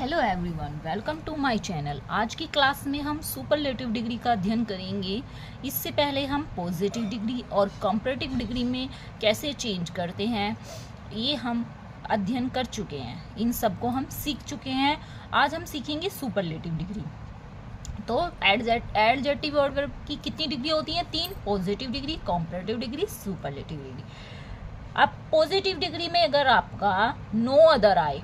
Hello everyone, welcome to my channel. आज की class में हम सुपरलेटिव डिग्री का अध्ययन करेंगे। इससे पहले हम पॉजिटिव डिग्री और कंपैरेटिव डिग्री में कैसे चेंज करते हैं ये हम अध्ययन कर चुके हैं, इन सब को हम सीख चुके हैं। आज हम सीखेंगे सुपरलेटिव डिग्री। तो एडजेक्टिव वर्ब की कितनी डिग्री होती है? 3। Positive degree, comparative degree, superlative degree. अब पॉजिटिव डिग्री में अगर आपका नो अदर आए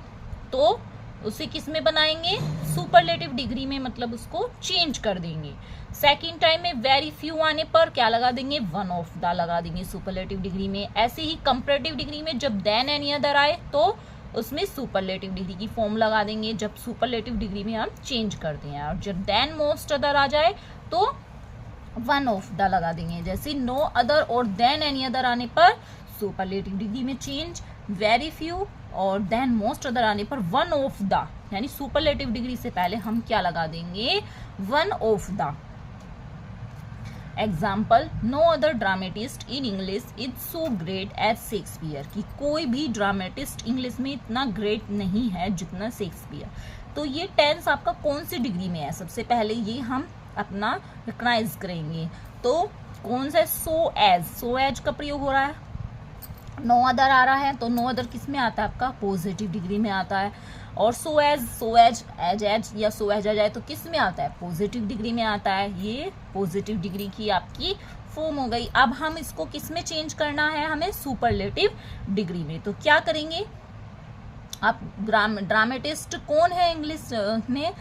तो उसे किस में बनाएंगे? सुपरलेटिव डिग्री में, मतलब उसको चेंज कर देंगे। सेकंड टाइम में वेरी फ्यू आने पर क्या लगा देंगे? वन ऑफ द लगा देंगे सुपरलेटिव डिग्री में। ऐसे ही कंपैरेटिव डिग्री में जब देन एनी अदर आए तो उसमें सुपरलेटिव डिग्री की फॉर्म लगा देंगे, जब सुपरलेटिव डिग्री में हम चेंज करते हैं। और जब देन मोस्ट अदर आ जाए तो वन ऑफ द लगा देंगे। जैसे नो अदर और देन एनी अदर आने पर सुपरलेटिव डिग्री में चेंज, वेरी फ्यू और देन मोस्ट अदर आने पर वन ऑफ द, यानी सुपरलेटिव डिग्री से पहले हम क्या लगा देंगे? One of the. Example, no other dramatist in English is so great as Shakespeare, कि कोई भी ड्रामेटिस्ट इंग्लिश में इतना ग्रेट नहीं है जितना शेक्सपियर। तो ये टेंस आपका कौन सी डिग्री में है? सबसे पहले ये हम अपना रिकग्नाइज करेंगे। तो कौन सा? सो एज का प्रयोग हो रहा है। नो अदर आ रहा है तो नो अदर किस में आता है? आपका पॉजिटिव डिग्री में आता है। और सो एज या सो एज आ जाए तो किस में आता है? पॉजिटिव डिग्री में आता है। ये पॉजिटिव डिग्री की आपकी फॉर्म हो गई। अब हम इसको किस में चेंज करना है? हमें सुपरलेटिव डिग्री में। तो क्या करेंगे? अब ड्रामेटिस्ट कौन है इंग्लिश में?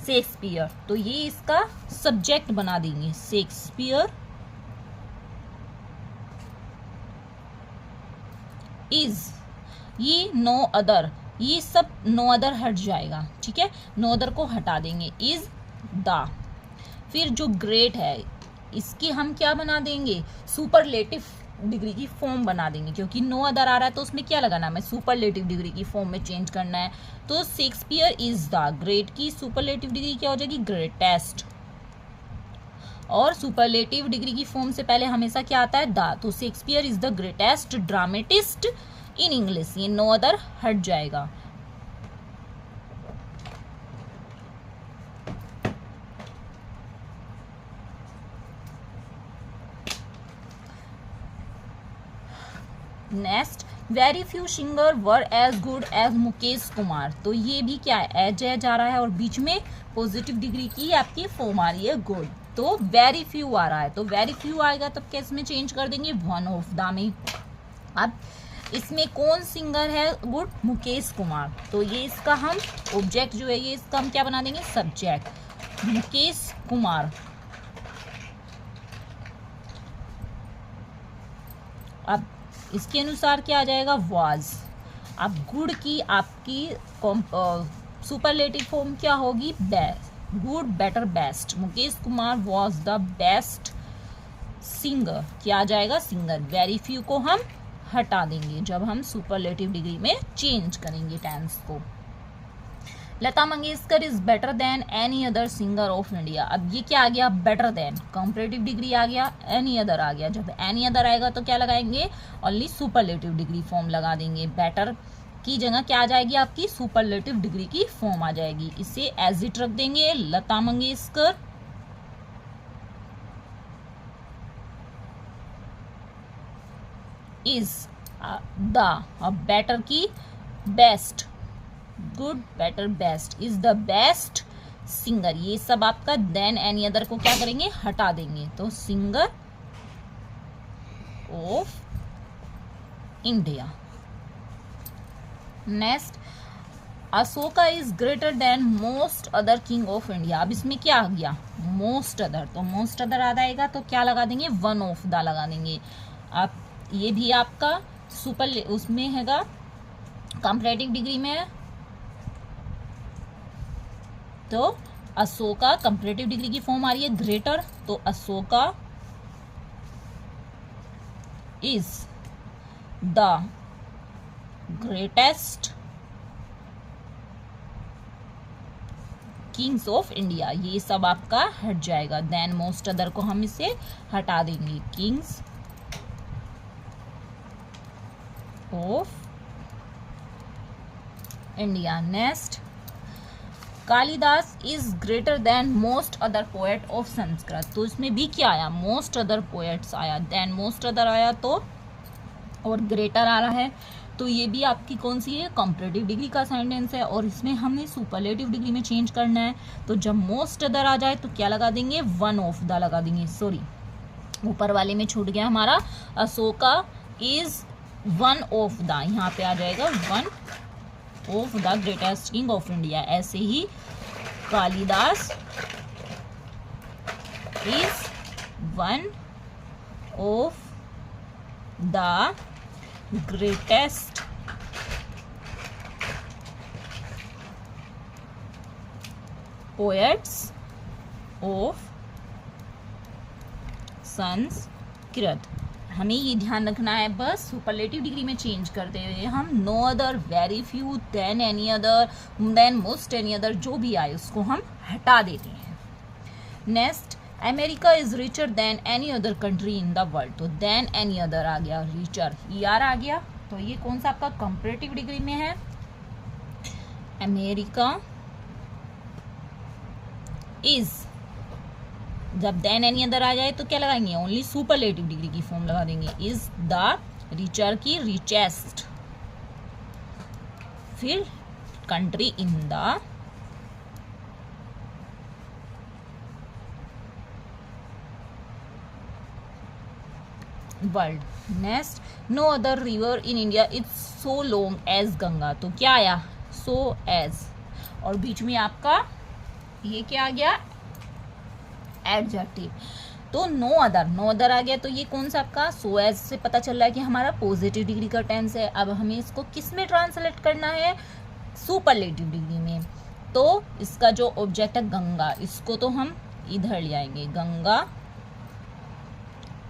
शेक्सपियर। तो ये इसका सब्जेक्ट बना देंगे, शेक्सपियर इज। ये नो अदर, ये सब नो अदर हट जाएगा, ठीक है। नो अदर को हटा देंगे, इज द। फिर जो ग्रेट है इसकी हम क्या बना देंगे? सुपरलेटिव डिग्री की फॉर्म बना देंगे, क्योंकि नो अदर आ रहा है तो उसमें क्या लगाना है? हमें सुपरलेटिव डिग्री की फॉर्म में चेंज करना है। तो शेक्सपियर इज द ग्रेट की सुपरलेटिव डिग्री क्या हो जाएगी? ग्रेटेस्ट। और सुपरलेटिव डिग्री की फॉर्म से पहले हमेशा क्या आता है? द। तो Shakespeare is the greatest dramatist in English, ये नो अदर हट जाएगा। Next, very few singer were as good as Mukesh Kumar. तो ये भी क्या है? एज आ रहा है और बीच में पॉजिटिव डिग्री की आपकी फॉर्म आ रही है गुड। तो वेरी फ्यू आ रहा है तो वेरी फ्यू आएगा तब कैसे में चेंज कर देंगे? वन ऑफ द में। अब इसमें कौन सिंगर है गुड? मुकेश कुमार। तो ये इसका हम ऑब्जेक्ट जो है ये इसका हम क्या बना देंगे? सब्जेक्ट, मुकेश कुमार। अब इसके अनुसार क्या आ जाएगा? वाज। अब गुड की आपकी सुपरलेटिव फॉर्म क्या होगी? Best, good, better, best. Mukesh Kumar was the best singer, क्या आ जाएगा? सिंगर। वेरी फ्यू को हम हटा देंगे जब हम सुपरलेटिव डिग्री में चेंज करेंगे टेंस को। Lata Mangeshkar is better than any other singer of India. अब ये क्या आ गया? Better than. कंपैरेटिव डिग्री आ गया, एनी अदर आ गया। जब एनी अदर आएगा तो क्या लगाएंगे? ओनली सुपरलेटिव डिग्री फॉर्म लगा देंगे। बेटर की जगह क्या आ जाएगी? आपकी सुपरलेटिव डिग्री की फॉर्म आ जाएगी। इसे एज इट रख देंगे, लता मंगेशकर इज द। अब बेटर की best, good, better, best, is the best singer. ये सब आपका देन एनी अदर को क्या करेंगे? हटा देंगे। तो singer of India. Next, Ashoka is greater than most other king of India. अब इसमें क्या आ गया? Most other. तो मोस्ट अदर आ जाएगा तो क्या लगा देंगे? वन ऑफ द लगा देंगे। अब ये भी आपका सुपर उसमें हैगा, कंपैरेटिव डिग्री में है। तो अशोका कंपैरेटिव डिग्री की फॉर्म आ रही है ग्रेटर, तो Ashoka is the greatest Kings of India. ये सब आपका हट जाएगा। देन मोस्ट अदर को हम इसे हटा देंगे, Kings of India. Next, Kalidas is greater than most other poet of Sanskrit. तो इसमें भी क्या आया, मोस्ट अदर पोएट्स आया, देन मोस्ट अदर आया तो और ग्रेटर आ रहा है। तो ये भी आपकी कौन सी है, कंपैरेटिव डिग्री का सेंटेंस है और इसमें हमने सुपरलेटिव डिग्री में चेंज करना है। तो जब मोस्ट अदर आ जाए तो क्या लगा देंगे, वन ऑफ द लगा देंगे। सॉरी, ऊपर वाले में छूट गया हमारा, Ashoka is one of the, यहाँ पे आ जाएगा one of the greatest king of India. ऐसे ही Kalidas is one of the greatest poets of Sanskrit. हमें ये ध्यान रखना है बस, सुपरलेटिव डिग्री में चेंज करते हुए हम no other, very few, than any other, than most any other, जो भी आए उसको हम हटा देते हैं। Next, America is richer than any other country in the world. तो देन एनी अदर आ गया, रिचर ER आ गया। तो ये कौन सा आपका कंपैरेटिव डिग्री में है, अमेरिका इज, जब देन एनी अदर आ जाए तो क्या लगाएंगे, ओनली सुपरलेटिव डिग्री की फॉर्म लगा देंगे, इज द रिचर की रिचेस्ट, फिर country in the world. Next, no other river in India is so long as Ganga. तो क्या आया, सो एज, और बीच में आपका ये क्या आ गया, एडजेक्टिव। तो नो अदर आ गया। तो ये कौन सा आपका, सो एज से पता चल रहा है कि हमारा पॉजिटिव डिग्री का टेंस है। अब हमें इसको किस में ट्रांसलेट करना है, सुपरलेटिव डिग्री में। तो इसका जो ऑब्जेक्ट है गंगा, इसको तो हम इधर ले आएंगे, गंगा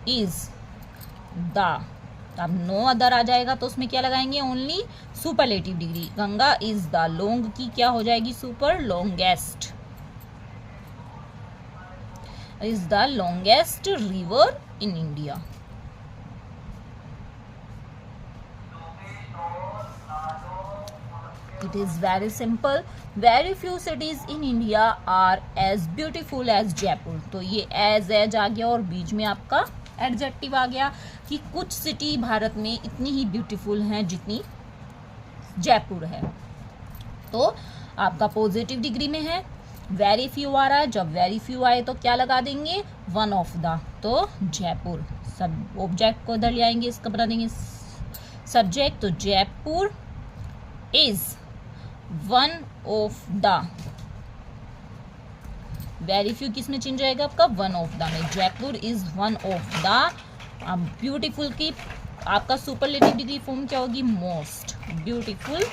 इज द, अब नो अदर आ जाएगा तो उसमें क्या लगाएंगे, only superlative degree. Ganga is the, long की क्या हो जाएगी, super, longest, is the longest river in India. It is very simple, very few cities in India are as beautiful as Jaipur. तो ये एज आ गया और बीच में आपका एडजेक्टिव आ गया कि कुछ सिटी भारत में इतनी ही ब्यूटीफुल हैं जितनी जयपुर है। तो आपका पॉजिटिव डिग्री में है, वेरी फ्यू आ रहा है, जब वेरी फ्यू आए तो क्या लगा देंगे, वन ऑफ द, तो जयपुर। सब ऑब्जेक्ट को इधर ले आएंगे, इसका बना देंगे सब्जेक्ट। तो Jaipur is one of the, very few किस में चेंज जाएगा आपका, वन ऑफ द में, Jaipur is one of the. Beautiful की आपका सुपरलेटिव डिग्री फॉर्म क्या होगी, most beautiful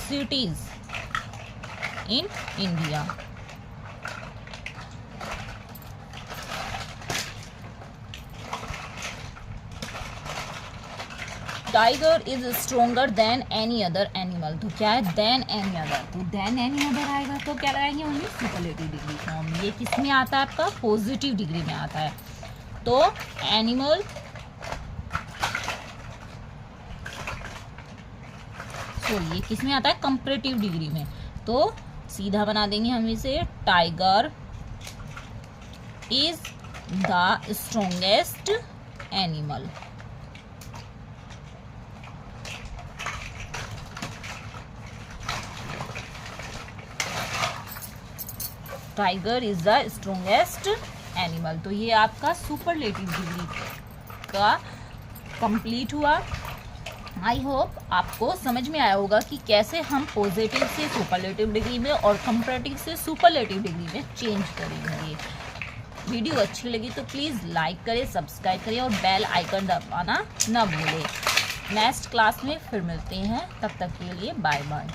cities in India। Tiger is stronger then any other animal. तो क्या है, देन एनी अदर। तो देन एनी अदर आएगा तो क्या लगाएंगे, ओनली सुपरलेटिव डिग्री फॉर्म। ये किस में आता है आपका, पॉजिटिव डिग्री में आता है। तो एनिमल, तो ये किस में आता है, कंपैरेटिव डिग्री में। तो सीधा बना देंगे हम इसे, tiger is the strongest animal. Tiger is the strongest animal. तो ये आपका सुपरलेटिव डिग्री का कंप्लीट हुआ। आई होप आपको समझ में आया होगा कि कैसे हम पॉजिटिव से सुपरलेटिव डिग्री में और कंपैरेटिव से सुपरलेटिव डिग्री में चेंज करेंगे। वीडियो अच्छी लगी तो प्लीज़ लाइक करें, सब्सक्राइब करें और बेल आइकन दबाना ना भूलें। नेक्स्ट क्लास में फिर मिलते हैं, तब तक के लिए बाय बाय।